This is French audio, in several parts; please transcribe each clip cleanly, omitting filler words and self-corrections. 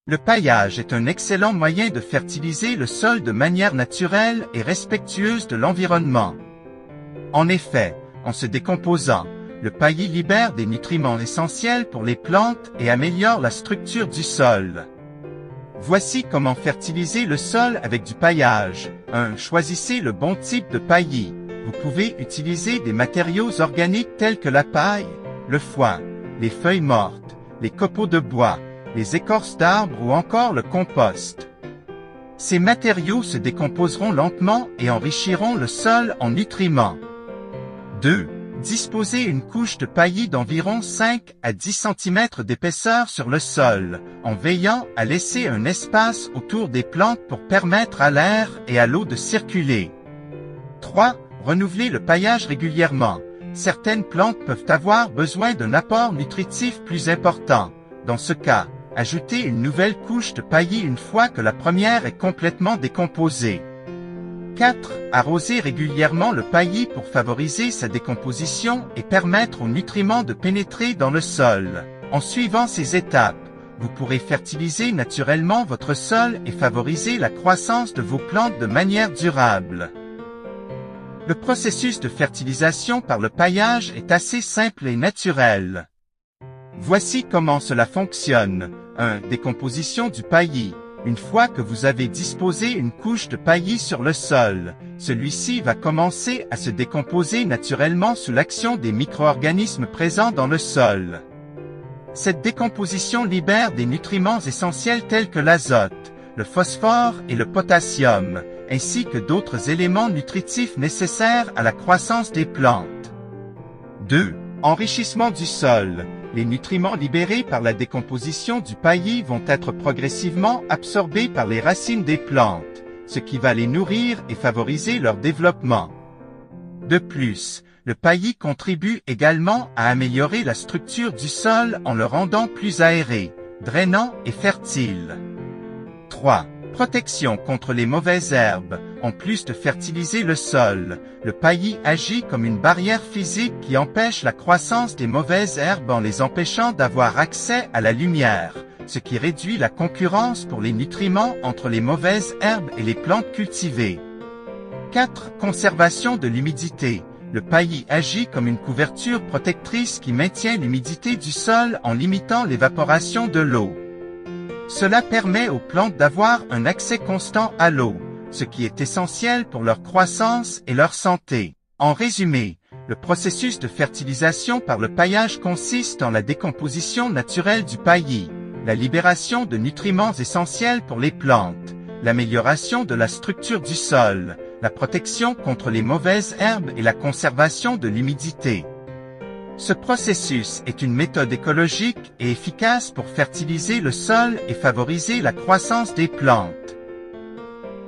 Le paillage est un excellent moyen de fertiliser le sol de manière naturelle et respectueuse de l'environnement. En effet, en se décomposant, le paillis libère des nutriments essentiels pour les plantes et améliore la structure du sol. Voici comment fertiliser le sol avec du paillage. 1. Choisissez le bon type de paillis. Vous pouvez utiliser des matériaux organiques tels que la paille, le foin, les feuilles mortes, les copeaux de bois, les écorces d'arbres ou encore le compost. Ces matériaux se décomposeront lentement et enrichiront le sol en nutriments. 2. Disposez une couche de paillis d'environ 5 à 10 cm d'épaisseur sur le sol, en veillant à laisser un espace autour des plantes pour permettre à l'air et à l'eau de circuler. 3. Renouvelez le paillage régulièrement. Certaines plantes peuvent avoir besoin d'un apport nutritif plus important. Dans ce cas, ajoutez une nouvelle couche de paillis une fois que la première est complètement décomposée. 4. Arrosez régulièrement le paillis pour favoriser sa décomposition et permettre aux nutriments de pénétrer dans le sol. En suivant ces étapes, vous pourrez fertiliser naturellement votre sol et favoriser la croissance de vos plantes de manière durable. Le processus de fertilisation par le paillage est assez simple et naturel. Voici comment cela fonctionne. 1. Décomposition du paillis. Une fois que vous avez disposé une couche de paillis sur le sol, celui-ci va commencer à se décomposer naturellement sous l'action des micro-organismes présents dans le sol. Cette décomposition libère des nutriments essentiels tels que l'azote, le phosphore et le potassium, ainsi que d'autres éléments nutritifs nécessaires à la croissance des plantes. 2. Enrichissement du sol. Les nutriments libérés par la décomposition du paillis vont être progressivement absorbés par les racines des plantes, ce qui va les nourrir et favoriser leur développement. De plus, le paillis contribue également à améliorer la structure du sol en le rendant plus aéré, drainant et fertile. 3. Protection contre les mauvaises herbes. En plus de fertiliser le sol, le paillis agit comme une barrière physique qui empêche la croissance des mauvaises herbes en les empêchant d'avoir accès à la lumière, ce qui réduit la concurrence pour les nutriments entre les mauvaises herbes et les plantes cultivées. 4. Conservation de l'humidité. Le paillis agit comme une couverture protectrice qui maintient l'humidité du sol en limitant l'évaporation de l'eau. Cela permet aux plantes d'avoir un accès constant à l'eau, ce qui est essentiel pour leur croissance et leur santé. En résumé, le processus de fertilisation par le paillage consiste en la décomposition naturelle du paillis, la libération de nutriments essentiels pour les plantes, l'amélioration de la structure du sol, la protection contre les mauvaises herbes et la conservation de l'humidité. Ce processus est une méthode écologique et efficace pour fertiliser le sol et favoriser la croissance des plantes.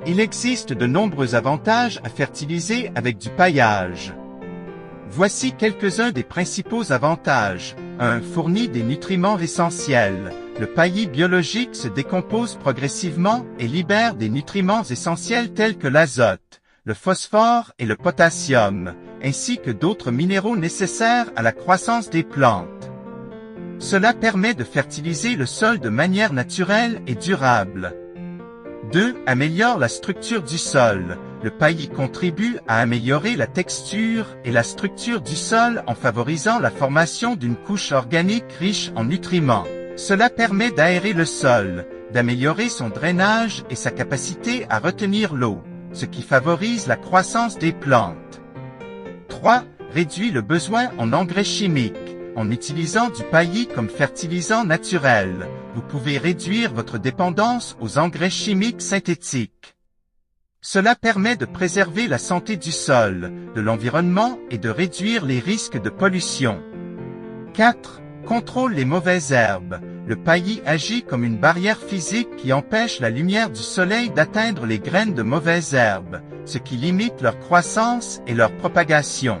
Il existe de nombreux avantages à fertiliser avec du paillage. Voici quelques-uns des principaux avantages. 1. Fournit des nutriments essentiels. Le paillis biologique se décompose progressivement et libère des nutriments essentiels tels que l'azote, le phosphore et le potassium, ainsi que d'autres minéraux nécessaires à la croissance des plantes. Cela permet de fertiliser le sol de manière naturelle et durable. 2. Améliore la structure du sol. Le paillis contribue à améliorer la texture et la structure du sol en favorisant la formation d'une couche organique riche en nutriments. Cela permet d'aérer le sol, d'améliorer son drainage et sa capacité à retenir l'eau, ce qui favorise la croissance des plantes. 3. Réduit le besoin en engrais chimiques. En utilisant du paillis comme fertilisant naturel, vous pouvez réduire votre dépendance aux engrais chimiques synthétiques. Cela permet de préserver la santé du sol, de l'environnement et de réduire les risques de pollution. 4. Contrôle les mauvaises herbes. Le paillis agit comme une barrière physique qui empêche la lumière du soleil d'atteindre les graines de mauvaises herbes, ce qui limite leur croissance et leur propagation.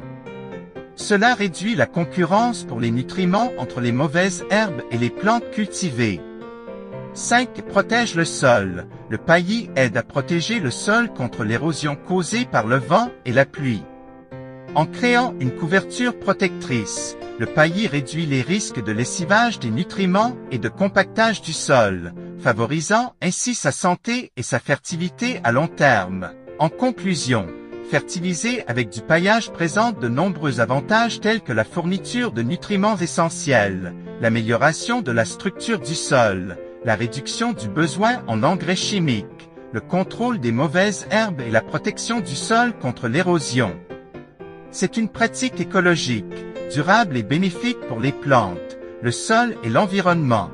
Cela réduit la concurrence pour les nutriments entre les mauvaises herbes et les plantes cultivées. 5. Protège le sol. Le paillis aide à protéger le sol contre l'érosion causée par le vent et la pluie. En créant une couverture protectrice, le paillis réduit les risques de lessivage des nutriments et de compactage du sol, favorisant ainsi sa santé et sa fertilité à long terme. En conclusion, fertiliser avec du paillage présente de nombreux avantages tels que la fourniture de nutriments essentiels, l'amélioration de la structure du sol, la réduction du besoin en engrais chimiques, le contrôle des mauvaises herbes et la protection du sol contre l'érosion. C'est une pratique écologique, durable et bénéfique pour les plantes, le sol et l'environnement,